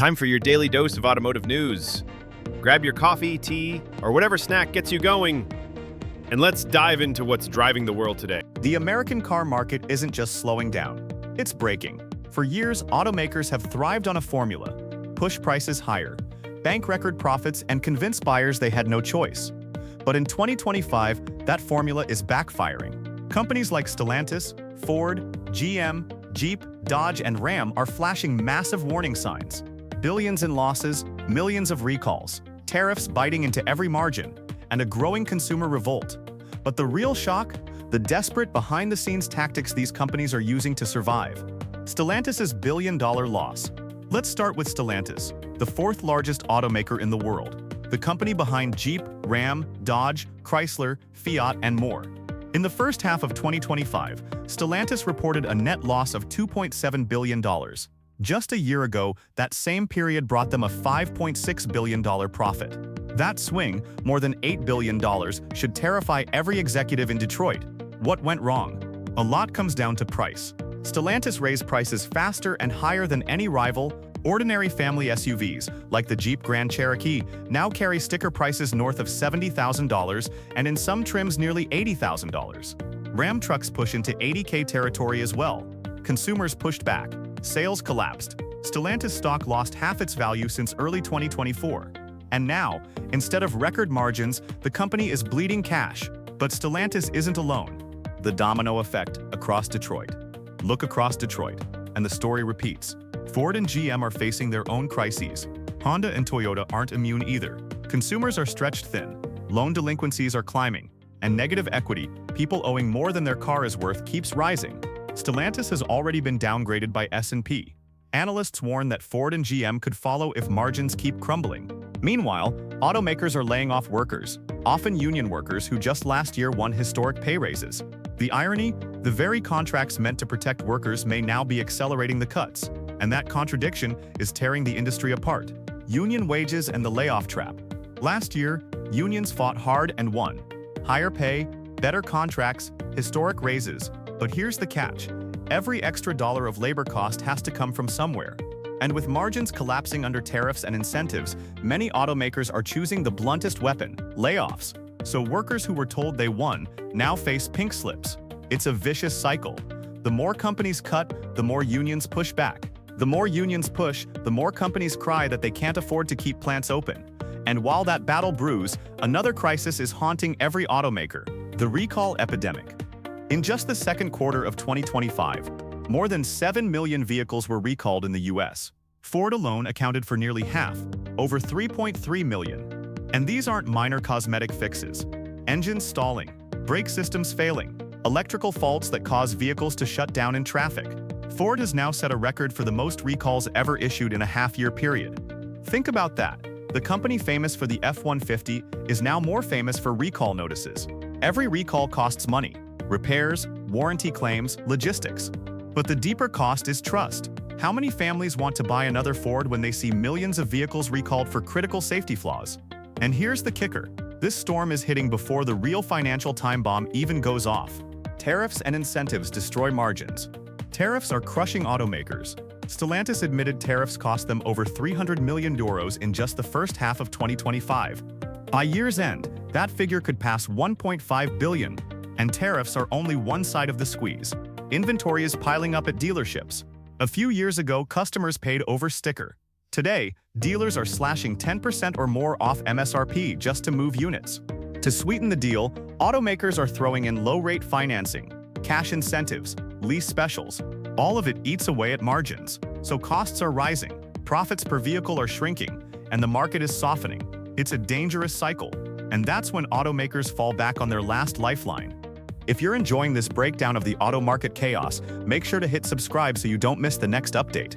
Time for your daily dose of automotive news. Grab your coffee, tea, or whatever snack gets you going, and let's dive into what's driving the world today. The American car market isn't just slowing down, it's breaking. For years, automakers have thrived on a formula: push prices higher, bank record profits, and convince buyers they had no choice. But in 2025, that formula is backfiring. Companies like Stellantis, Ford, GM, Jeep, Dodge, and Ram are flashing massive warning signs. Billions in losses, millions of recalls, tariffs biting into every margin, and a growing consumer revolt. But the real shock? The desperate behind-the-scenes tactics these companies are using to survive. Stellantis' billion-dollar loss. Let's start with Stellantis, the fourth largest automaker in the world, the company behind Jeep, Ram, Dodge, Chrysler, Fiat, and more. In the first half of 2025, Stellantis reported a net loss of $2.7 billion. Just a year ago, that same period brought them a $5.6 billion profit. That swing, more than $8 billion, should terrify every executive in Detroit. What went wrong? A lot comes down to price. Stellantis raised prices faster and higher than any rival. Ordinary family SUVs, like the Jeep Grand Cherokee, now carry sticker prices north of $70,000 and in some trims nearly $80,000. Ram trucks push into $80K territory as well. Consumers pushed back. Sales collapsed. Stellantis stock lost half its value since early 2024. And now, instead of record margins, the company is bleeding cash. But Stellantis isn't alone. The domino effect across Detroit. Look across Detroit, and the story repeats. Ford and GM are facing their own crises. Honda and Toyota aren't immune either. Consumers are stretched thin, loan delinquencies are climbing, and negative equity, people owing more than their car is worth, keeps rising. Stellantis has already been downgraded by S&P. Analysts warn that Ford and GM could follow if margins keep crumbling. Meanwhile, automakers are laying off workers, often union workers who just last year won historic pay raises. The irony? The very contracts meant to protect workers may now be accelerating the cuts. And that contradiction is tearing the industry apart. Union wages and the layoff trap. Last year, unions fought hard and won. Higher pay, better contracts, historic raises. But here's the catch. Every extra dollar of labor cost has to come from somewhere. And with margins collapsing under tariffs and incentives, many automakers are choosing the bluntest weapon: layoffs. So workers who were told they won now face pink slips. It's a vicious cycle. The more companies cut, the more unions push back. The more unions push, the more companies cry that they can't afford to keep plants open. And while that battle brews, another crisis is haunting every automaker: the recall epidemic. In just the second quarter of 2025, more than 7 million vehicles were recalled in the US. Ford alone accounted for nearly half, over 3.3 million. And these aren't minor cosmetic fixes. Engines stalling, brake systems failing, electrical faults that cause vehicles to shut down in traffic. Ford has now set a record for the most recalls ever issued in a half-year period. Think about that. The company famous for the F-150 is now more famous for recall notices. Every recall costs money: repairs, warranty claims, logistics. But the deeper cost is trust. How many families want to buy another Ford when they see millions of vehicles recalled for critical safety flaws? And here's the kicker. This storm is hitting before the real financial time bomb even goes off. Tariffs and incentives destroy margins. Tariffs are crushing automakers. Stellantis admitted tariffs cost them over €300 million in just the first half of 2025. By year's end, that figure could pass $1.5 billion. And tariffs are only one side of the squeeze. Inventory is piling up at dealerships. A few years ago, customers paid over sticker. Today, dealers are slashing 10% or more off MSRP just to move units. To sweeten the deal, automakers are throwing in low-rate financing, cash incentives, lease specials. All of it eats away at margins. So costs are rising, profits per vehicle are shrinking, and the market is softening. It's a dangerous cycle. And that's when automakers fall back on their last lifeline. If you're enjoying this breakdown of the auto market chaos, make sure to hit subscribe so you don't miss the next update.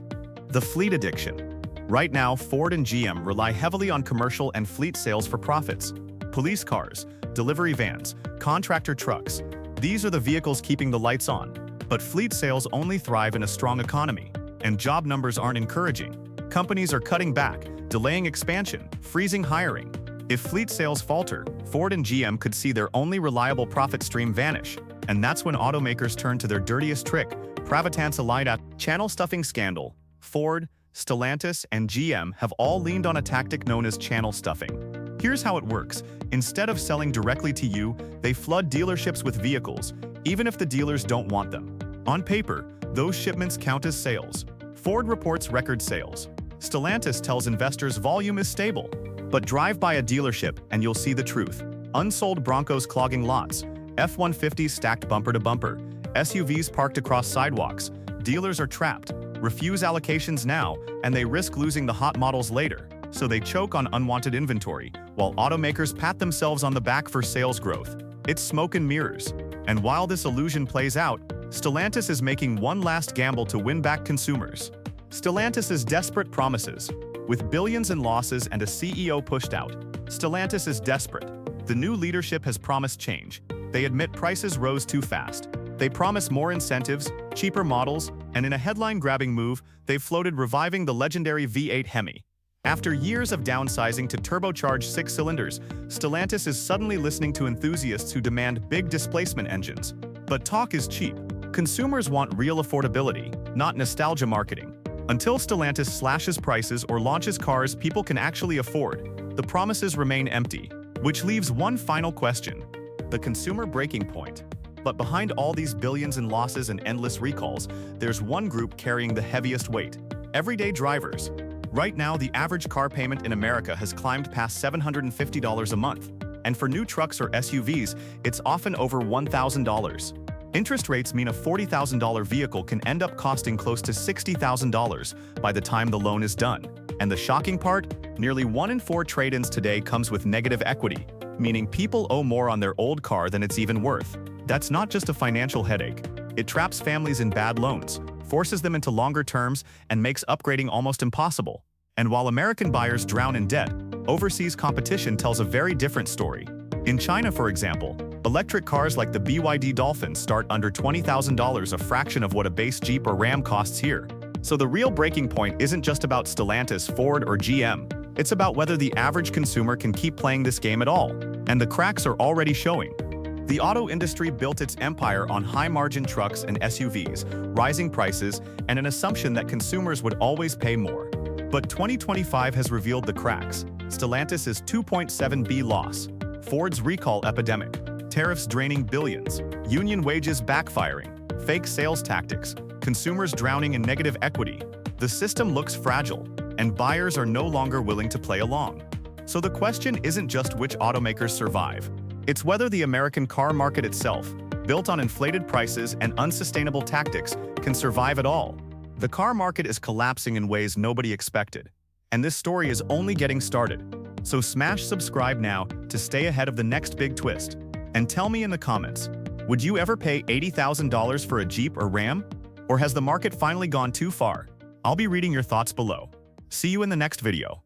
The fleet addiction. Right now, Ford and GM rely heavily on commercial and fleet sales for profits. Police cars, delivery vans, contractor trucks. These are the vehicles keeping the lights on. But fleet sales only thrive in a strong economy, and job numbers aren't encouraging. Companies are cutting back, delaying expansion, freezing hiring. If fleet sales falter, Ford and GM could see their only reliable profit stream vanish. And that's when automakers turn to their dirtiest trick: Pravatants Alida channel stuffing scandal. Ford, Stellantis, and GM have all leaned on a tactic known as channel stuffing. Here's how it works. Instead of selling directly to you, they flood dealerships with vehicles, even if the dealers don't want them. On paper, those shipments count as sales. Ford reports record sales. Stellantis tells investors volume is stable. But drive by a dealership and you'll see the truth. Unsold Broncos clogging lots, F-150s stacked bumper to bumper, SUVs parked across sidewalks. Dealers are trapped. Refuse allocations now, and they risk losing the hot models later. So they choke on unwanted inventory, while automakers pat themselves on the back for sales growth. It's smoke and mirrors. And while this illusion plays out, Stellantis is making one last gamble to win back consumers. Stellantis's desperate promises. With billions in losses and a CEO pushed out, Stellantis is desperate. The new leadership has promised change. They admit prices rose too fast. They promise more incentives, cheaper models, and in a headline-grabbing move, they've floated reviving the legendary V8 Hemi. After years of downsizing to turbocharged 6 cylinders, Stellantis is suddenly listening to enthusiasts who demand big displacement engines. But talk is cheap. Consumers want real affordability, not nostalgia marketing. Until Stellantis slashes prices or launches cars people can actually afford, the promises remain empty. Which leaves one final question: the consumer breaking point. But behind all these billions in losses and endless recalls, there's one group carrying the heaviest weight: everyday drivers. Right now, the average car payment in America has climbed past $750 a month. And for new trucks or SUVs, it's often over $1,000. Interest rates mean a $40,000 vehicle can end up costing close to $60,000 by the time the loan is done. And the shocking part? Nearly 1 in 4 trade-ins today comes with negative equity, meaning people owe more on their old car than it's even worth. That's not just a financial headache. It traps families in bad loans, forces them into longer terms, and makes upgrading almost impossible. And while American buyers drown in debt, overseas competition tells a very different story. In China, for example, electric cars like the BYD Dolphin start under $20,000, a fraction of what a base Jeep or Ram costs here. So the real breaking point isn't just about Stellantis, Ford, or GM. It's about whether the average consumer can keep playing this game at all. And the cracks are already showing. The auto industry built its empire on high-margin trucks and SUVs, rising prices, and an assumption that consumers would always pay more. But 2025 has revealed the cracks. Stellantis' $2.7 billion loss, Ford's recall epidemic, tariffs draining billions, union wages backfiring, fake sales tactics, consumers drowning in negative equity. The system looks fragile, and buyers are no longer willing to play along. So the question isn't just which automakers survive. It's whether the American car market itself, built on inflated prices and unsustainable tactics, can survive at all. The car market is collapsing in ways nobody expected, and this story is only getting started. So smash subscribe now to stay ahead of the next big twist. And tell me in the comments, would you ever pay $80,000 for a Jeep or Ram? Or has the market finally gone too far? I'll be reading your thoughts below. See you in the next video.